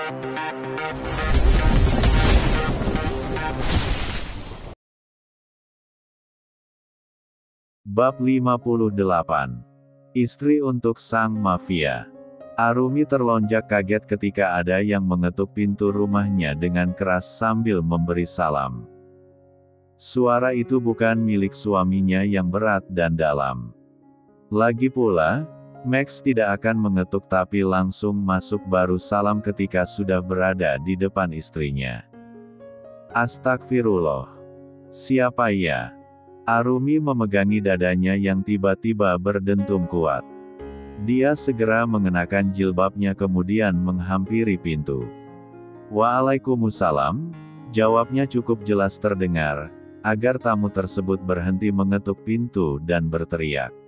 Bab 58. Istri untuk sang mafia. Arumi terlonjak kaget ketika ada yang mengetuk pintu rumahnya dengan keras sambil memberi salam. Suara itu bukan milik suaminya yang berat dan dalam. Lagi pula, Max tidak akan mengetuk tapi langsung masuk baru salam ketika sudah berada di depan istrinya. Astagfirullah. Siapa ya? Arumi memegangi dadanya yang tiba-tiba berdentum kuat. Dia segera mengenakan jilbabnya kemudian menghampiri pintu. Waalaikumsalam, jawabnya cukup jelas terdengar, agar tamu tersebut berhenti mengetuk pintu dan berteriak.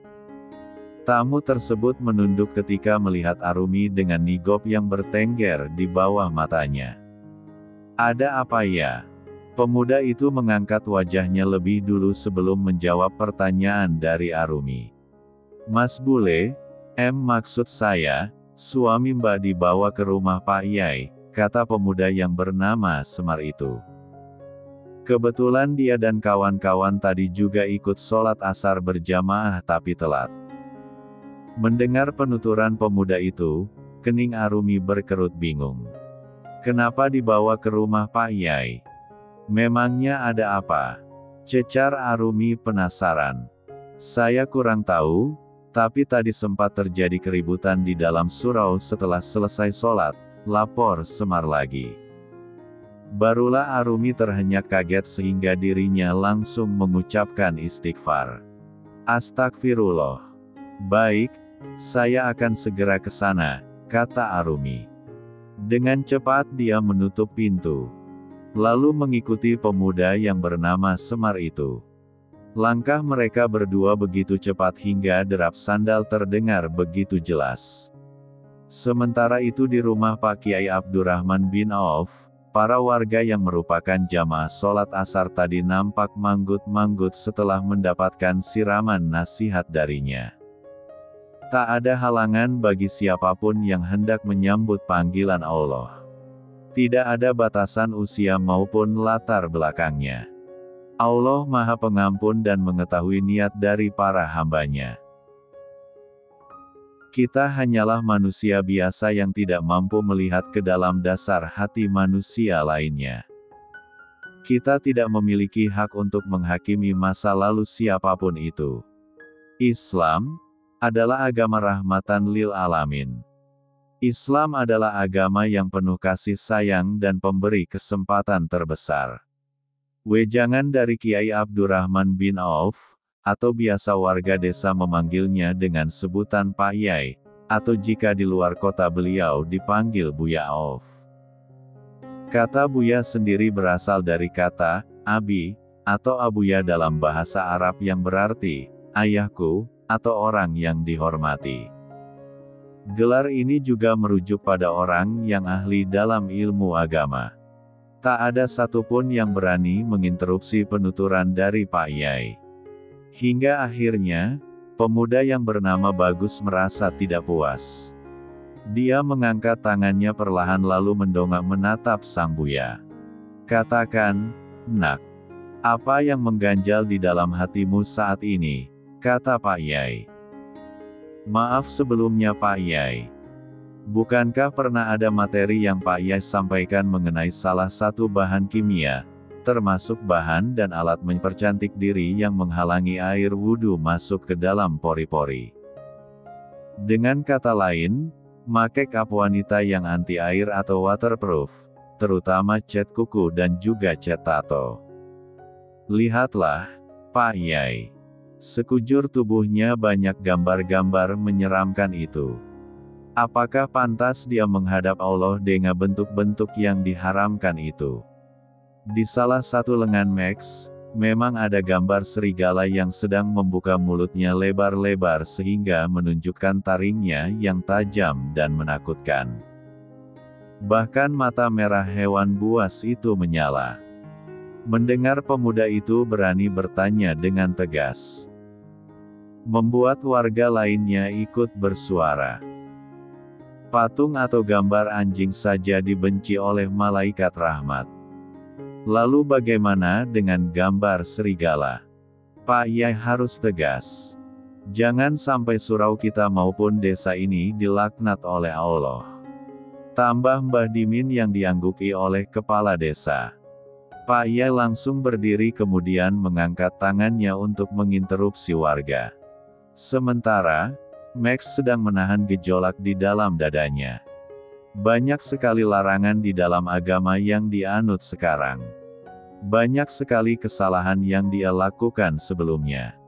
Tamu tersebut menunduk ketika melihat Arumi dengan niqab yang bertengger di bawah matanya. Ada apa ya? Pemuda itu mengangkat wajahnya lebih dulu sebelum menjawab pertanyaan dari Arumi. Mas Bule, maksud saya, suami Mbak dibawa ke rumah Pak Yai, kata pemuda yang bernama Semar itu. Kebetulan dia dan kawan-kawan tadi juga ikut sholat asar berjamaah tapi telat. Mendengar penuturan pemuda itu, kening Arumi berkerut bingung. Kenapa dibawa ke rumah Pak Yai? Memangnya ada apa? Cecar Arumi penasaran. Saya kurang tahu, tapi tadi sempat terjadi keributan di dalam surau setelah selesai sholat, lapor Semar lagi. Barulah Arumi terhenyak kaget sehingga dirinya langsung mengucapkan istighfar. Astagfirullah. Baik, saya akan segera ke sana, kata Arumi. Dengan cepat dia menutup pintu. Lalu mengikuti pemuda yang bernama Semar itu. Langkah mereka berdua begitu cepat hingga derap sandal terdengar begitu jelas. Sementara itu di rumah Pak Kiai Abdurrahman bin Auf, para warga yang merupakan jamaah sholat asar tadi nampak manggut-manggut setelah mendapatkan siraman nasihat darinya. Tak ada halangan bagi siapapun yang hendak menyambut panggilan Allah. Tidak ada batasan usia maupun latar belakangnya. Allah Maha Pengampun dan mengetahui niat dari para hambanya. Kita hanyalah manusia biasa yang tidak mampu melihat ke dalam dasar hati manusia lainnya. Kita tidak memiliki hak untuk menghakimi masa lalu siapapun itu. Islam adalah agama rahmatan lil alamin. Islam adalah agama yang penuh kasih sayang dan pemberi kesempatan terbesar. Wejangan dari Kiai Abdurrahman bin Auf, atau biasa warga desa memanggilnya dengan sebutan Pak Yai, atau jika di luar kota beliau dipanggil Buya Auf. Kata Buya sendiri berasal dari kata, abi, atau abuya dalam bahasa Arab yang berarti, ayahku, atau orang yang dihormati. Gelar ini juga merujuk pada orang yang ahli dalam ilmu agama. Tak ada satupun yang berani menginterupsi penuturan dari Pak Yai. Hingga akhirnya, pemuda yang bernama Bagus merasa tidak puas. Dia mengangkat tangannya perlahan lalu mendongak menatap sang Buya. Katakan, nak, apa yang mengganjal di dalam hatimu saat ini, kata Pak Yai. Maaf sebelumnya Pak Yai. Bukankah pernah ada materi yang Pak Yai sampaikan mengenai salah satu bahan kimia, termasuk bahan dan alat mempercantik diri yang menghalangi air wudhu masuk ke dalam pori-pori? Dengan kata lain, make up wanita yang anti air atau waterproof, terutama cat kuku dan juga cat tato. Lihatlah, Pak Yai. Sekujur tubuhnya banyak gambar-gambar menyeramkan itu. Apakah pantas dia menghadap Allah dengan bentuk-bentuk yang diharamkan itu? Di salah satu lengan Max, memang ada gambar serigala yang sedang membuka mulutnya lebar-lebar sehingga menunjukkan taringnya yang tajam dan menakutkan. Bahkan mata merah hewan buas itu menyala. Mendengar pemuda itu berani bertanya dengan tegas, membuat warga lainnya ikut bersuara. Patung atau gambar anjing saja dibenci oleh malaikat rahmat. Lalu bagaimana dengan gambar serigala? Pak Yai harus tegas. Jangan sampai surau kita maupun desa ini dilaknat oleh Allah. Tambah Mbah Dimin yang diangguki oleh kepala desa. Pak Yai langsung berdiri kemudian mengangkat tangannya untuk menginterupsi warga. Sementara, Max sedang menahan gejolak di dalam dadanya. Banyak sekali larangan di dalam agama yang dianut sekarang. Banyak sekali kesalahan yang dia lakukan sebelumnya.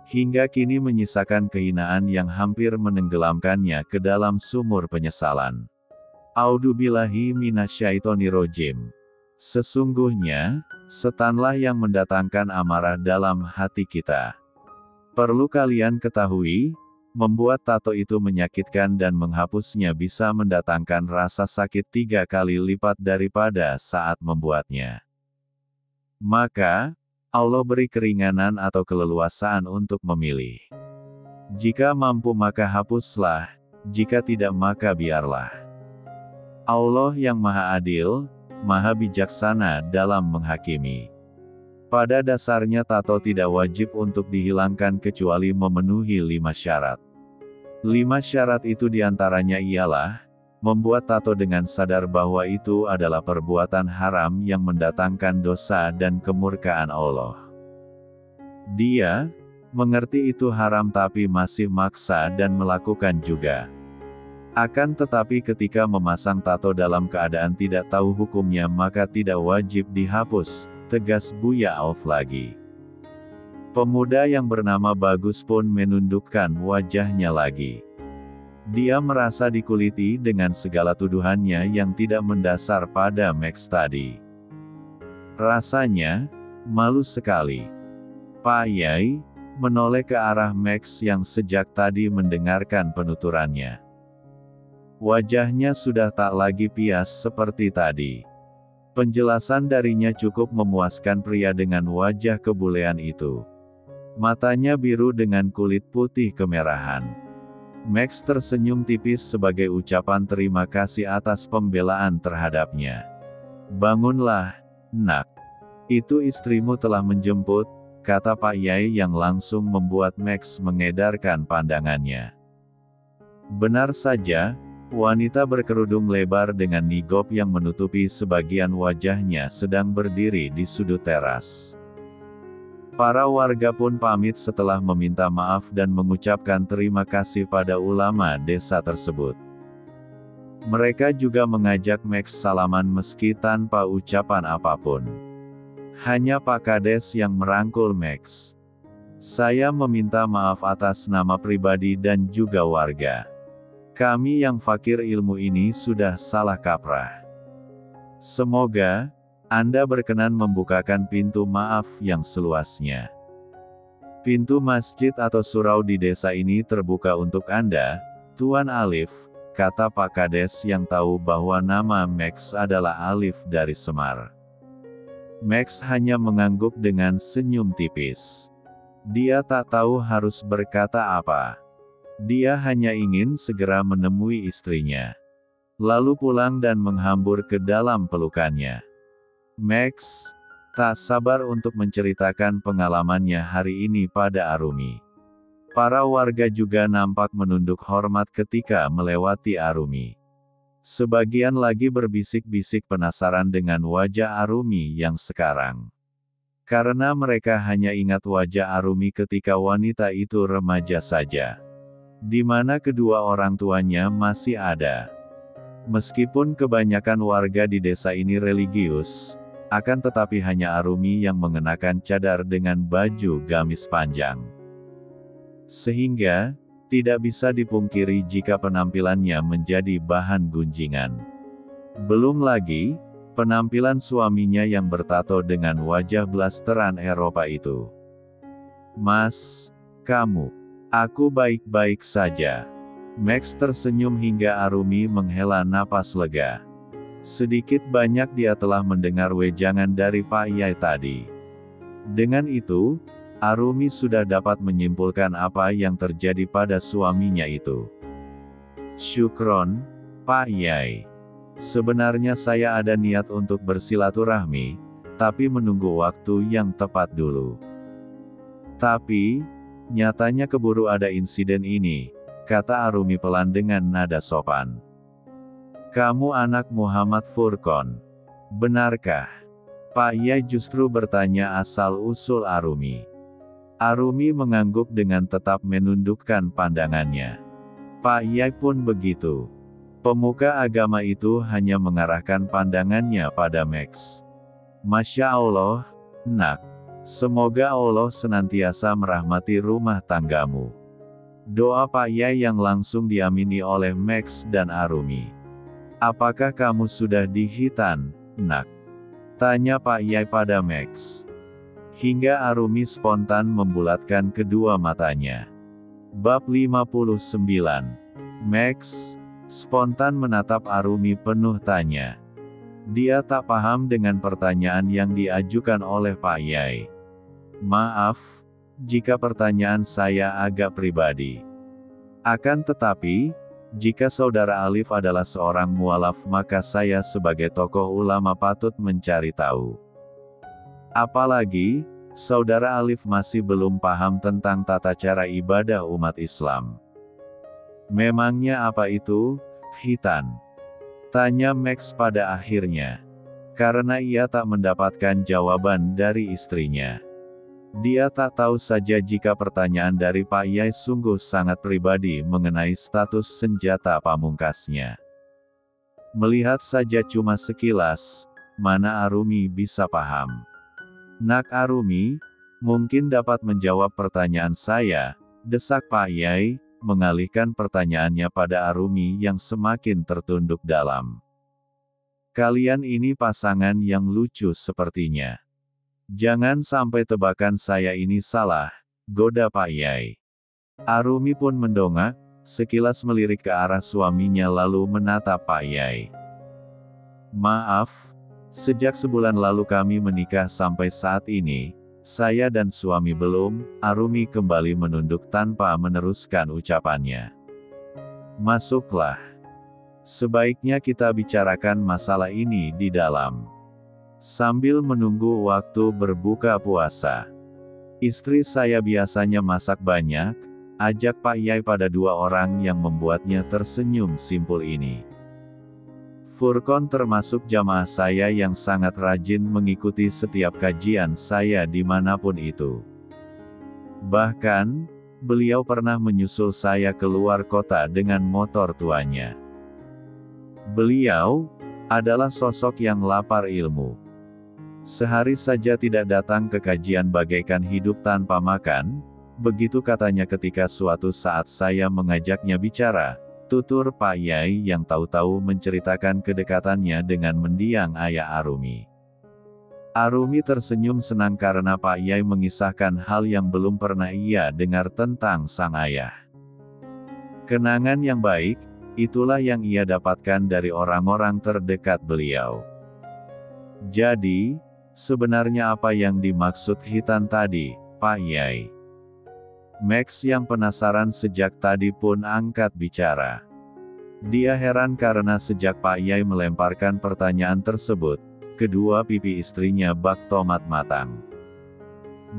Hingga kini menyisakan kehinaan yang hampir menenggelamkannya ke dalam sumur penyesalan. A'udzubillahi minasyaitonirrajim. Sesungguhnya, setanlah yang mendatangkan amarah dalam hati kita. Perlu kalian ketahui, membuat tato itu menyakitkan dan menghapusnya bisa mendatangkan rasa sakit 3 kali lipat daripada saat membuatnya. Maka, Allah beri keringanan atau keleluasaan untuk memilih. Jika mampu maka hapuslah, jika tidak maka biarlah. Allah yang Maha Adil, Maha Bijaksana dalam menghakimi. Pada dasarnya tato tidak wajib untuk dihilangkan kecuali memenuhi 5 syarat. 5 syarat itu diantaranya ialah, membuat tato dengan sadar bahwa itu adalah perbuatan haram yang mendatangkan dosa dan kemurkaan Allah. Dia mengerti itu haram tapi masih maksa dan melakukan juga. Akan tetapi ketika memasang tato dalam keadaan tidak tahu hukumnya maka tidak wajib dihapus, tegas Buya Auf lagi. Pemuda yang bernama Bagus pun menundukkan wajahnya lagi. Dia merasa dikuliti dengan segala tuduhannya yang tidak mendasar pada Max tadi. Rasanya malu sekali. Pak Yai menoleh ke arah Max yang sejak tadi mendengarkan penuturannya. Wajahnya sudah tak lagi pias seperti tadi. Penjelasan darinya cukup memuaskan pria dengan wajah kebulean itu. Matanya biru dengan kulit putih kemerahan. Max tersenyum tipis sebagai ucapan terima kasih atas pembelaan terhadapnya. Bangunlah, nak. Itu istrimu telah menjemput, kata Pak Yai yang langsung membuat Max mengedarkan pandangannya. Benar saja, wanita berkerudung lebar dengan niqab yang menutupi sebagian wajahnya sedang berdiri di sudut teras. Para warga pun pamit setelah meminta maaf dan mengucapkan terima kasih pada ulama desa tersebut. Mereka juga mengajak Max salaman meski tanpa ucapan apapun. Hanya Pak Kades yang merangkul Max. Saya meminta maaf atas nama pribadi dan juga warga. Kami yang fakir ilmu ini sudah salah kaprah. Semoga Anda berkenan membukakan pintu maaf yang seluasnya. Pintu masjid atau surau di desa ini terbuka untuk Anda, Tuan Alif, kata Pak Kades yang tahu bahwa nama Max adalah Alif dari Semar. Max hanya mengangguk dengan senyum tipis. Dia tak tahu harus berkata apa. Dia hanya ingin segera menemui istrinya. Lalu pulang dan menghambur ke dalam pelukannya. Max tak sabar untuk menceritakan pengalamannya hari ini pada Arumi. Para warga juga nampak menunduk hormat ketika melewati Arumi. Sebagian lagi berbisik-bisik penasaran dengan wajah Arumi yang sekarang. Karena mereka hanya ingat wajah Arumi ketika wanita itu remaja saja. Di mana kedua orang tuanya masih ada. Meskipun kebanyakan warga di desa ini religius, akan tetapi hanya Arumi yang mengenakan cadar dengan baju gamis panjang. Sehingga, tidak bisa dipungkiri jika penampilannya menjadi bahan gunjingan. Belum lagi, penampilan suaminya yang bertato dengan wajah blasteran Eropa itu. Mas, kamu. Aku baik-baik saja. Max tersenyum hingga Arumi menghela napas lega. Sedikit banyak dia telah mendengar wejangan dari Pak Yai tadi. Dengan itu, Arumi sudah dapat menyimpulkan apa yang terjadi pada suaminya itu. Syukron, Pak Yai. Sebenarnya saya ada niat untuk bersilaturahmi, tapi menunggu waktu yang tepat dulu. Tapi, nyatanya keburu ada insiden ini, kata Arumi pelan dengan nada sopan. Kamu anak Muhammad Furqon. Benarkah? Pak Yai justru bertanya asal-usul Arumi. Arumi mengangguk dengan tetap menundukkan pandangannya. Pak Yai pun begitu. Pemuka agama itu hanya mengarahkan pandangannya pada Max. Masya Allah, Nak. Semoga Allah senantiasa merahmati rumah tanggamu. Doa Pak Yai yang langsung diamini oleh Max dan Arumi. Apakah kamu sudah di Hitan, Nak? Tanya Pak Yai pada Max. Hingga Arumi spontan membulatkan kedua matanya. Bab 59. Max spontan menatap Arumi penuh tanya. Dia tak paham dengan pertanyaan yang diajukan oleh Pak Yai. Maaf, jika pertanyaan saya agak pribadi. Akan tetapi, jika Saudara Alif adalah seorang mualaf maka saya sebagai tokoh ulama patut mencari tahu. Apalagi, Saudara Alif masih belum paham tentang tata cara ibadah umat Islam. Memangnya apa itu, Hitan? Tanya Max pada akhirnya. Karena ia tak mendapatkan jawaban dari istrinya. Dia tak tahu saja jika pertanyaan dari Pak Yai sungguh sangat pribadi mengenai status senjata pamungkasnya. Melihat saja cuma sekilas, mana Arumi bisa paham. Nak Arumi, mungkin dapat menjawab pertanyaan saya, desak Pak Yai, mengalihkan pertanyaannya pada Arumi yang semakin tertunduk dalam. Kalian ini pasangan yang lucu sepertinya. Jangan sampai tebakan saya ini salah, goda Pak Yai. Arumi pun mendongak, sekilas melirik ke arah suaminya lalu menatap Pak Yai. Maaf, sejak sebulan lalu kami menikah sampai saat ini, saya dan suami belum, Arumi kembali menunduk tanpa meneruskan ucapannya. Masuklah. Sebaiknya kita bicarakan masalah ini di dalam. Sambil menunggu waktu berbuka puasa. Istri saya biasanya masak banyak, ajak Pak Yai pada dua orang yang membuatnya tersenyum simpul ini. Furqon termasuk jamaah saya yang sangat rajin mengikuti setiap kajian saya dimanapun itu. Bahkan, beliau pernah menyusul saya keluar kota dengan motor tuanya. Beliau adalah sosok yang lapar ilmu. Sehari saja tidak datang ke kajian bagaikan hidup tanpa makan, begitu katanya ketika suatu saat saya mengajaknya bicara. Tutur Pak Yai yang tahu-tahu menceritakan kedekatannya dengan mendiang ayah Arumi. Arumi tersenyum senang karena Pak Yai mengisahkan hal yang belum pernah ia dengar tentang sang ayah. Kenangan yang baik, itulah yang ia dapatkan dari orang-orang terdekat beliau. Jadi, sebenarnya apa yang dimaksud Hitan tadi, Pak Yai? Max yang penasaran sejak tadi pun angkat bicara. Dia heran karena sejak Pak Yai melemparkan pertanyaan tersebut, kedua pipi istrinya bak tomat matang.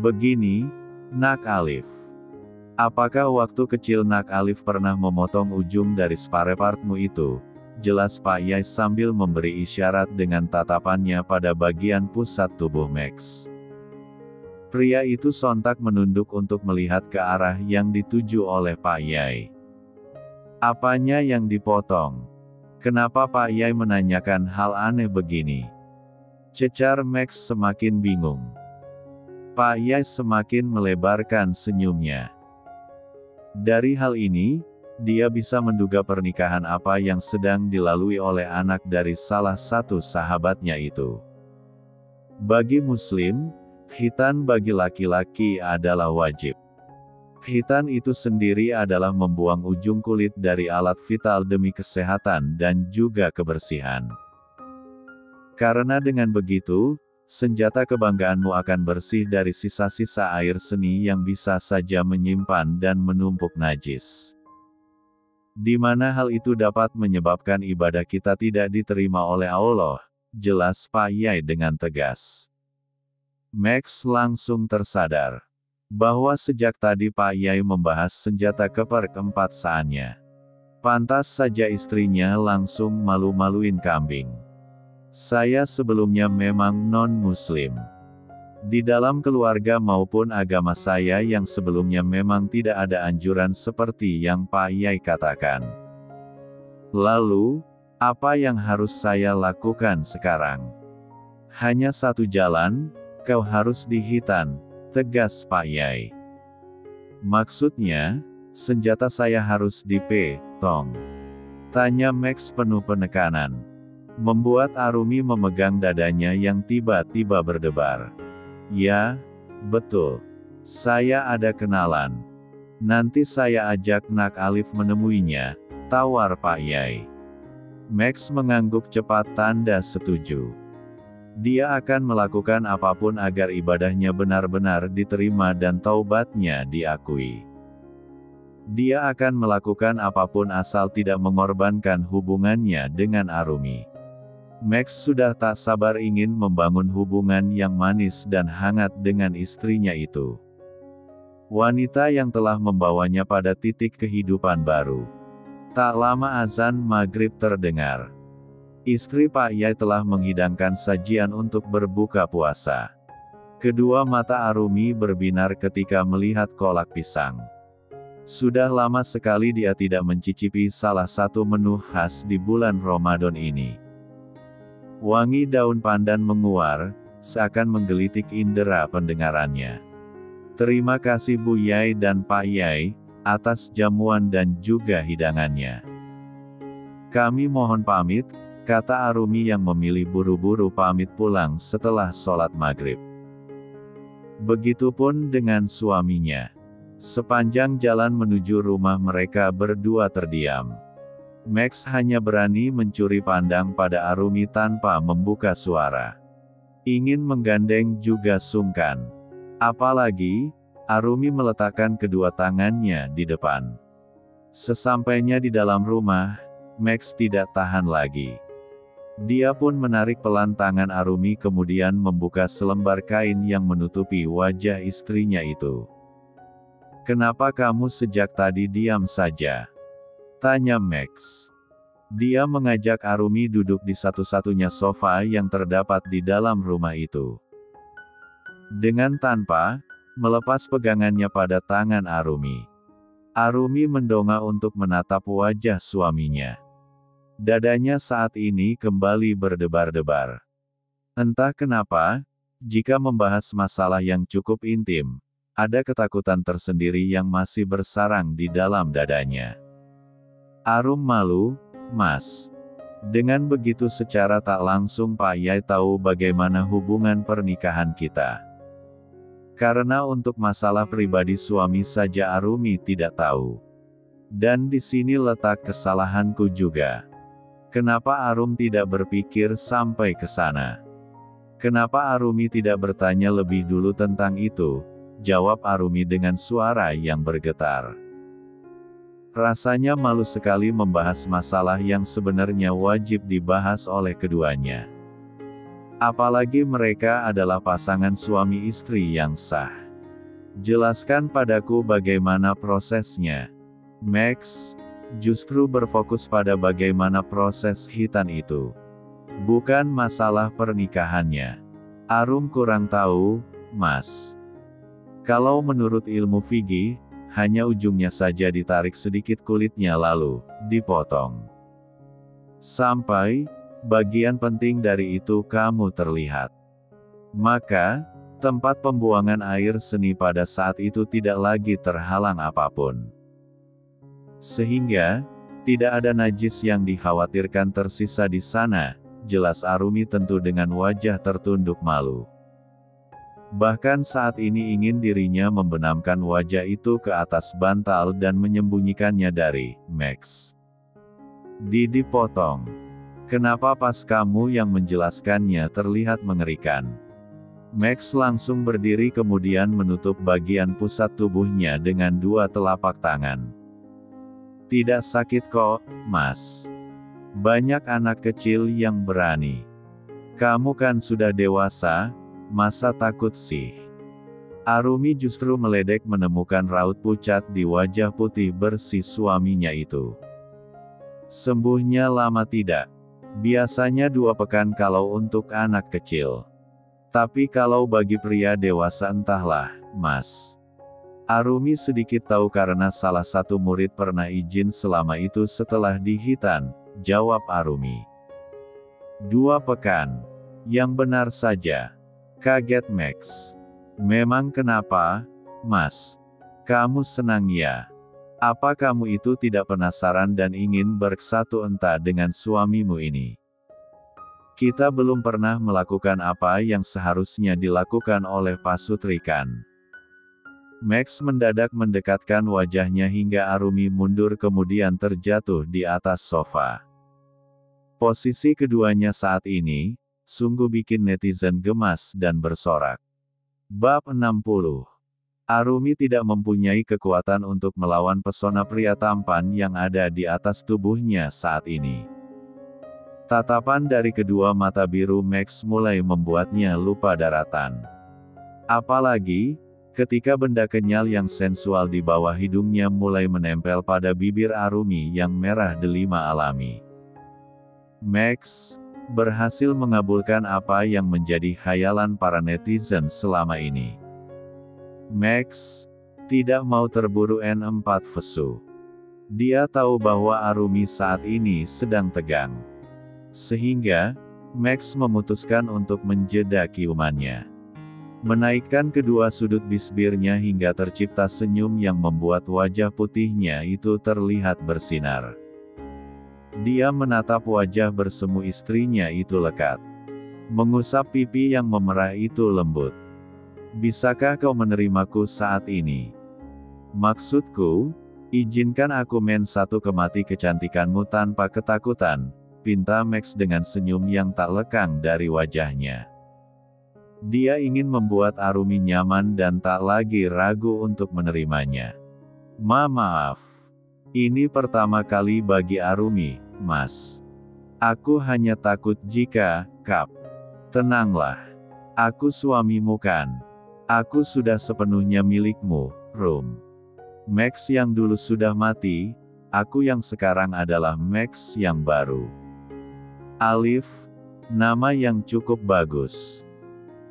Begini, Nak Alif. Apakah waktu kecil Nak Alif pernah memotong ujung dari sparepartmu itu? Jelas Pak Yai sambil memberi isyarat dengan tatapannya pada bagian pusat tubuh Max. Pria itu sontak menunduk untuk melihat ke arah yang dituju oleh Pak Yai. Apanya yang dipotong? Kenapa Pak Yai menanyakan hal aneh begini? Cecar Max semakin bingung. Pak Yai semakin melebarkan senyumnya. Dari hal ini, dia bisa menduga pernikahan apa yang sedang dilalui oleh anak dari salah satu sahabatnya itu. Bagi Muslim, khitan bagi laki-laki adalah wajib. Khitan itu sendiri adalah membuang ujung kulit dari alat vital demi kesehatan dan juga kebersihan. Karena dengan begitu, senjata kebanggaanmu akan bersih dari sisa-sisa air seni yang bisa saja menyimpan dan menumpuk najis. Di mana hal itu dapat menyebabkan ibadah kita tidak diterima oleh Allah, jelas Pak Yai dengan tegas. Max langsung tersadar bahwa sejak tadi Pak Yai membahas senjata keperkeempatsaannya. Pantas saja istrinya langsung malu-maluin kambing. Saya sebelumnya memang non-muslim. Di dalam keluarga maupun agama saya yang sebelumnya memang tidak ada anjuran seperti yang Pak Yai katakan. Lalu, apa yang harus saya lakukan sekarang? Hanya satu jalan, kau harus dihitan, tegas Pak Yai. Maksudnya, senjata saya harus dipotong? Tanya Max penuh penekanan. Membuat Arumi memegang dadanya yang tiba-tiba berdebar. Ya, betul. Saya ada kenalan. Nanti saya ajak Nak Alif menemuinya, tawar Pak Yai. Max mengangguk cepat tanda setuju. Dia akan melakukan apapun agar ibadahnya benar-benar diterima dan taubatnya diakui. Dia akan melakukan apapun asal tidak mengorbankan hubungannya dengan Arumi. Max sudah tak sabar ingin membangun hubungan yang manis dan hangat dengan istrinya itu. Wanita yang telah membawanya pada titik kehidupan baru. Tak lama azan maghrib terdengar. Istri Pak Yai telah menghidangkan sajian untuk berbuka puasa. Kedua mata Arumi berbinar ketika melihat kolak pisang. Sudah lama sekali dia tidak mencicipi salah satu menu khas di bulan Ramadan ini. Wangi daun pandan menguar, seakan menggelitik indera pendengarannya. Terima kasih Bu Yai dan Pak Yai, atas jamuan dan juga hidangannya. Kami mohon pamit, kata Arumi yang memilih buru-buru pamit pulang setelah sholat maghrib. Begitupun dengan suaminya. Sepanjang jalan menuju rumah mereka berdua terdiam. Max hanya berani mencuri pandang pada Arumi tanpa membuka suara. Ingin menggandeng juga sungkan. Apalagi, Arumi meletakkan kedua tangannya di depan. Sesampainya di dalam rumah, Max tidak tahan lagi. Dia pun menarik pelan tangan Arumi kemudian membuka selembar kain yang menutupi wajah istrinya itu. Kenapa kamu sejak tadi diam saja? Tanya Max. Dia mengajak Arumi duduk di satu-satunya sofa yang terdapat di dalam rumah itu. Dengan tanpa melepas pegangannya pada tangan Arumi. Arumi mendongak untuk menatap wajah suaminya. Dadanya saat ini kembali berdebar-debar. Entah kenapa, jika membahas masalah yang cukup intim, ada ketakutan tersendiri yang masih bersarang di dalam dadanya. Arum malu, Mas. Dengan begitu secara tak langsung Pak Yai tahu bagaimana hubungan pernikahan kita. Karena untuk masalah pribadi suami saja Arumi tidak tahu. Dan di sini letak kesalahanku juga. Kenapa Arum tidak berpikir sampai ke sana? Kenapa Arumi tidak bertanya lebih dulu tentang itu? Jawab Arumi dengan suara yang bergetar. Rasanya malu sekali membahas masalah yang sebenarnya wajib dibahas oleh keduanya. Apalagi mereka adalah pasangan suami istri yang sah. Jelaskan padaku bagaimana prosesnya. Max justru berfokus pada bagaimana proses khitan itu. Bukan masalah pernikahannya. Arum kurang tahu, Mas. Kalau menurut ilmu fikih, hanya ujungnya saja ditarik sedikit kulitnya lalu dipotong. Sampai bagian penting dari itu kamu terlihat. Maka, tempat pembuangan air seni pada saat itu tidak lagi terhalang apapun. Sehingga, tidak ada najis yang dikhawatirkan tersisa di sana, jelas Arumi tentu dengan wajah tertunduk malu. Bahkan saat ini ingin dirinya membenamkan wajah itu ke atas bantal dan menyembunyikannya dari Max. Dipotong. Kenapa pas kamu yang menjelaskannya terlihat mengerikan? Max langsung berdiri kemudian menutup bagian pusat tubuhnya dengan dua telapak tangan. Tidak sakit kok, Mas. Banyak anak kecil yang berani. Kamu kan sudah dewasa, masa takut sih? Arumi justru meledek menemukan raut pucat di wajah putih bersih suaminya itu. Sembuhnya lama tidak? Biasanya 2 pekan kalau untuk anak kecil. Tapi kalau bagi pria dewasa entahlah, Mas. Arumi sedikit tahu karena salah satu murid pernah izin selama itu setelah dihitan, jawab Arumi. 2 pekan. Yang benar saja. Kaget Max. Memang kenapa, Mas? Kamu senang ya? Apa kamu itu tidak penasaran dan ingin bersatu entah dengan suamimu ini? Kita belum pernah melakukan apa yang seharusnya dilakukan oleh Pasutrikan. Max mendadak mendekatkan wajahnya hingga Arumi mundur kemudian terjatuh di atas sofa. Posisi keduanya saat ini, sungguh bikin netizen gemas dan bersorak. Bab 60. Arumi tidak mempunyai kekuatan untuk melawan pesona pria tampan yang ada di atas tubuhnya saat ini. Tatapan dari kedua mata biru Max mulai membuatnya lupa daratan. Apalagi, ketika benda kenyal yang sensual di bawah hidungnya mulai menempel pada bibir Arumi yang merah delima alami. Max berhasil mengabulkan apa yang menjadi khayalan para netizen selama ini. Max tidak mau terburu N4 Vesu. Dia tahu bahwa Arumi saat ini sedang tegang. Sehingga, Max memutuskan untuk menjeda ciumannya. Menaikkan kedua sudut bibirnya hingga tercipta senyum yang membuat wajah putihnya itu terlihat bersinar. Dia menatap wajah bersemu istrinya itu lekat. Mengusap pipi yang memerah itu lembut. Bisakah kau menerimaku saat ini? Maksudku, izinkan aku main satu kemati kecantikanmu tanpa ketakutan, pinta Max dengan senyum yang tak lekang dari wajahnya. Dia ingin membuat Arumi nyaman dan tak lagi ragu untuk menerimanya. Maaf. Ini pertama kali bagi Arumi, Mas. Aku hanya takut jika, Tenanglah. Aku suamimu kan. Aku sudah sepenuhnya milikmu, Rum. Max yang dulu sudah mati, aku yang sekarang adalah Max yang baru. Alif, nama yang cukup bagus.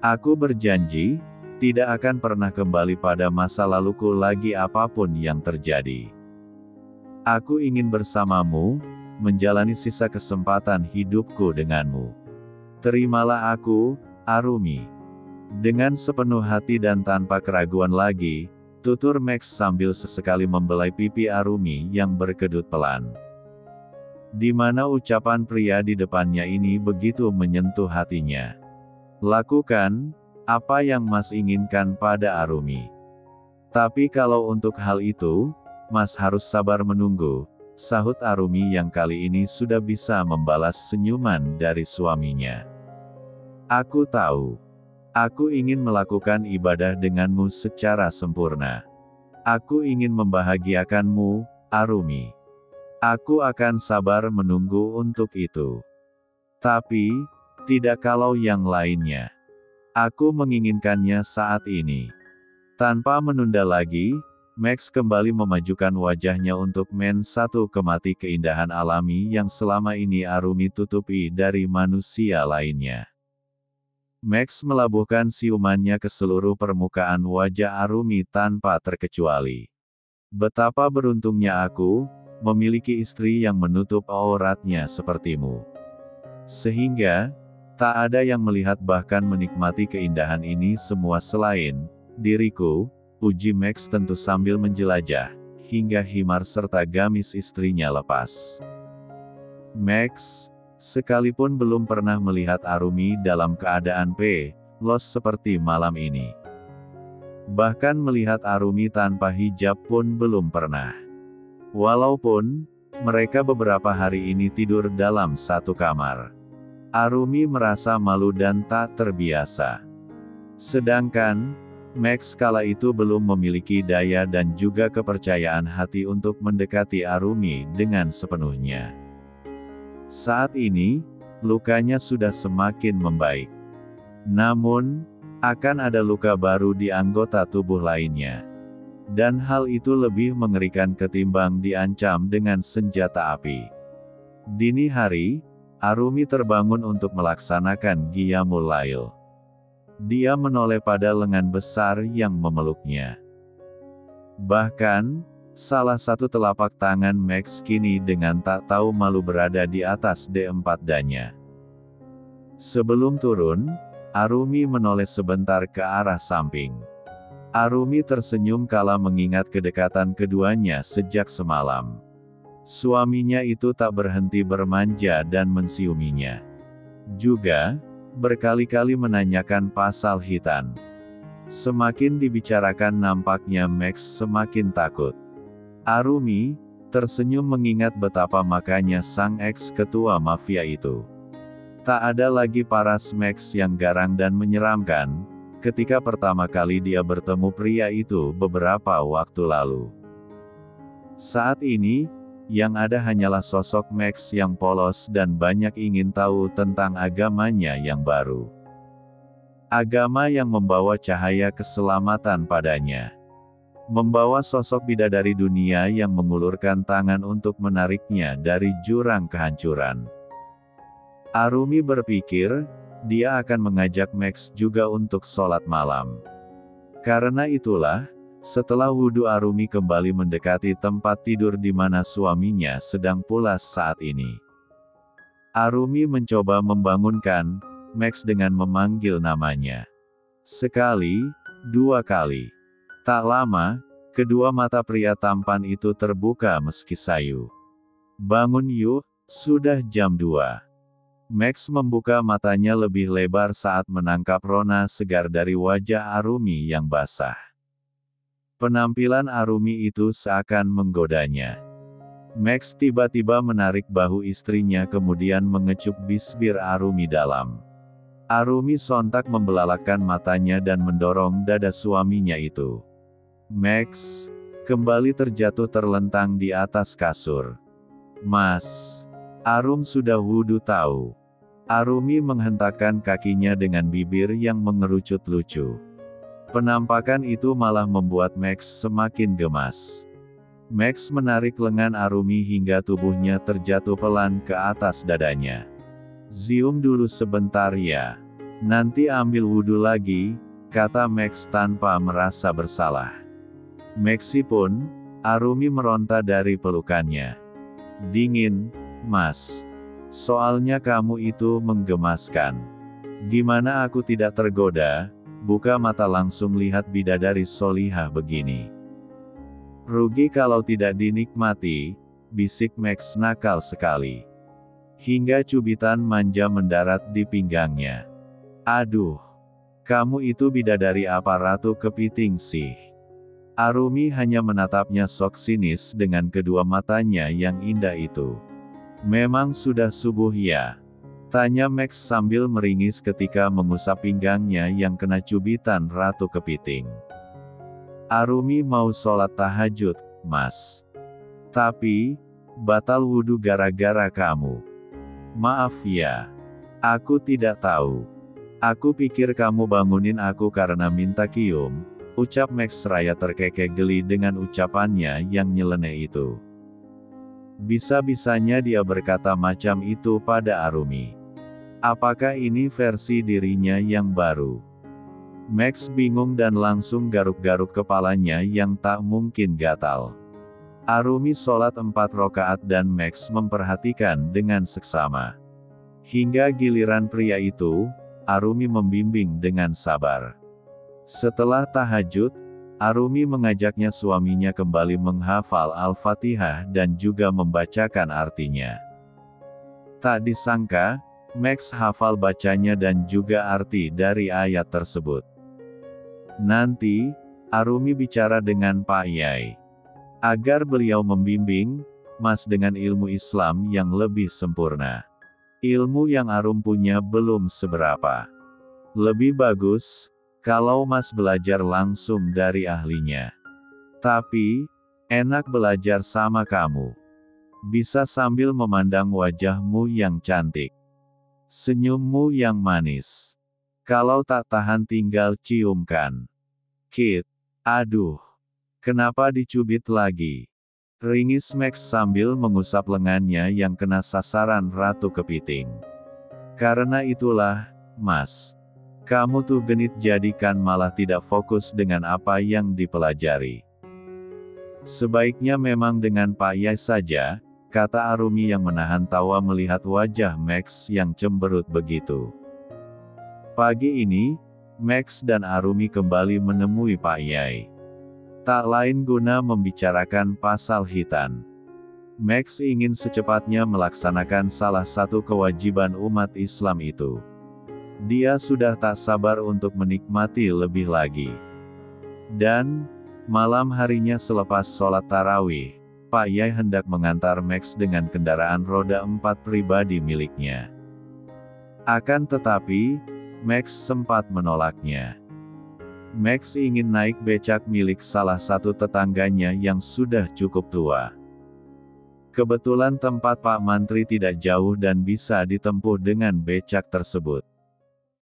Aku berjanji, tidak akan pernah kembali pada masa laluku lagi apapun yang terjadi. Aku ingin bersamamu, menjalani sisa kesempatan hidupku denganmu. Terimalah aku, Arumi. Dengan sepenuh hati dan tanpa keraguan lagi, tutur Max sambil sesekali membelai pipi Arumi yang berkedut pelan. Di mana ucapan pria di depannya ini begitu menyentuh hatinya. Lakukan apa yang Mas inginkan pada Arumi. Tapi kalau untuk hal itu, Mas harus sabar menunggu, sahut Arumi yang kali ini sudah bisa membalas senyuman dari suaminya. Aku tahu. Aku ingin melakukan ibadah denganmu secara sempurna. Aku ingin membahagiakanmu, Arumi. Aku akan sabar menunggu untuk itu. Tapi, tidak kalau yang lainnya. Aku menginginkannya saat ini. Tanpa menunda lagi, Max kembali memajukan wajahnya untuk main satu kemati keindahan alami yang selama ini Arumi tutupi dari manusia lainnya. Max melabuhkan siumannya ke seluruh permukaan wajah Arumi tanpa terkecuali. Betapa beruntungnya aku, memiliki istri yang menutup auratnya sepertimu. Sehingga, tak ada yang melihat bahkan menikmati keindahan ini semua selain diriku, puji Max tentu sambil menjelajah, hingga himar serta gamis istrinya lepas. Max, sekalipun belum pernah melihat Arumi dalam keadaan los seperti malam ini. Bahkan melihat Arumi tanpa hijab pun belum pernah. Walaupun, mereka beberapa hari ini tidur dalam satu kamar. Arumi merasa malu dan tak terbiasa. Sedangkan, Max kala itu belum memiliki daya dan juga kepercayaan hati untuk mendekati Arumi dengan sepenuhnya. Saat ini, lukanya sudah semakin membaik. Namun, akan ada luka baru di anggota tubuh lainnya. Dan hal itu lebih mengerikan ketimbang diancam dengan senjata api. Dini hari, Arumi terbangun untuk melaksanakan Qiyamul Lail. Dia menoleh pada lengan besar yang memeluknya. Bahkan, salah satu telapak tangan Max kini dengan tak tahu malu berada di atas D4 danya. Sebelum turun, Arumi menoleh sebentar ke arah samping. Arumi tersenyum kala mengingat kedekatan keduanya sejak semalam. Suaminya itu tak berhenti bermanja dan mensiuminya. Juga, berkali-kali menanyakan pasal Hitan. Semakin dibicarakan nampaknya Max semakin takut. Arumi tersenyum mengingat betapa makanya sang ex-ketua mafia itu. Tak ada lagi paras Max yang garang dan menyeramkan, ketika pertama kali dia bertemu pria itu beberapa waktu lalu. Saat ini, yang ada hanyalah sosok Max yang polos dan banyak ingin tahu tentang agamanya yang baru. Agama yang membawa cahaya keselamatan padanya. Membawa sosok bidadari dunia yang mengulurkan tangan untuk menariknya dari jurang kehancuran. Arumi berpikir, dia akan mengajak Max juga untuk sholat malam. Karena itulah, setelah wudhu Arumi kembali mendekati tempat tidur di mana suaminya sedang pulas saat ini. Arumi mencoba membangunkan Max dengan memanggil namanya. Sekali, dua kali. Tak lama, kedua mata pria tampan itu terbuka meski sayu. Bangun yuk, sudah jam 2. Max membuka matanya lebih lebar saat menangkap rona segar dari wajah Arumi yang basah. Penampilan Arumi itu seakan menggodanya. Max tiba-tiba menarik bahu istrinya kemudian mengecup bibir Arumi dalam. Arumi sontak membelalakkan matanya dan mendorong dada suaminya itu. Max kembali terjatuh terlentang di atas kasur. Mas, Arum sudah wudhu tahu. Arumi menghentakkan kakinya dengan bibir yang mengerucut lucu. Penampakan itu malah membuat Max semakin gemas. Max menarik lengan Arumi hingga tubuhnya terjatuh pelan ke atas dadanya. Zium dulu sebentar ya. Nanti ambil wudhu lagi, kata Max tanpa merasa bersalah. Meskipun, Arumi meronta dari pelukannya. Dingin, Mas. Soalnya kamu itu menggemaskan. Gimana aku tidak tergoda? Buka mata langsung lihat bidadari solihah begini. Rugi kalau tidak dinikmati, bisik Max nakal sekali. Hingga cubitan manja mendarat di pinggangnya. Aduh, kamu itu bidadari apa ratu kepiting sih? Arumi hanya menatapnya sok sinis dengan kedua matanya yang indah itu. Memang sudah subuh ya? Tanya Max sambil meringis ketika mengusap pinggangnya yang kena cubitan ratu kepiting. Arumi mau sholat tahajud, Mas. Tapi, batal wudhu gara-gara kamu. Maaf ya. Aku tidak tahu. Aku pikir kamu bangunin aku karena minta cium, ucap Max seraya terkekeh geli dengan ucapannya yang nyeleneh itu. Bisa-bisanya dia berkata macam itu pada Arumi. Apakah ini versi dirinya yang baru? Max bingung dan langsung garuk-garuk kepalanya yang tak mungkin gatal. Arumi sholat 4 rakaat dan Max memperhatikan dengan seksama. Hingga giliran pria itu, Arumi membimbing dengan sabar. Setelah tahajud, Arumi mengajaknya suaminya kembali menghafal Al-Fatihah dan juga membacakan artinya. Tak disangka, Max hafal bacanya dan juga arti dari ayat tersebut. Nanti, Arumi bicara dengan Pak Yai. Agar beliau membimbing, Mas dengan ilmu Islam yang lebih sempurna. Ilmu yang Arum punya belum seberapa. Lebih bagus, kalau Mas belajar langsung dari ahlinya. Tapi, enak belajar sama kamu. Bisa sambil memandang wajahmu yang cantik. Senyummu yang manis. Kalau tak tahan tinggal ciumkan. Kit, aduh. Kenapa dicubit lagi? Ringis Max sambil mengusap lengannya yang kena sasaran Ratu Kepiting. Karena itulah, Mas. Kamu tuh genit jadikan malah tidak fokus dengan apa yang dipelajari. Sebaiknya memang dengan Pak Yai saja, kata Arumi yang menahan tawa melihat wajah Max yang cemberut begitu. Pagi ini, Max dan Arumi kembali menemui Pak Yai. Tak lain guna membicarakan pasal hitan. Max ingin secepatnya melaksanakan salah satu kewajiban umat Islam itu. Dia sudah tak sabar untuk menikmati lebih lagi. Dan, malam harinya selepas sholat tarawih, Pak Yai hendak mengantar Max dengan kendaraan roda 4 pribadi miliknya. Akan tetapi, Max sempat menolaknya. Max ingin naik becak milik salah satu tetangganya yang sudah cukup tua. Kebetulan tempat Pak Mantri tidak jauh dan bisa ditempuh dengan becak tersebut.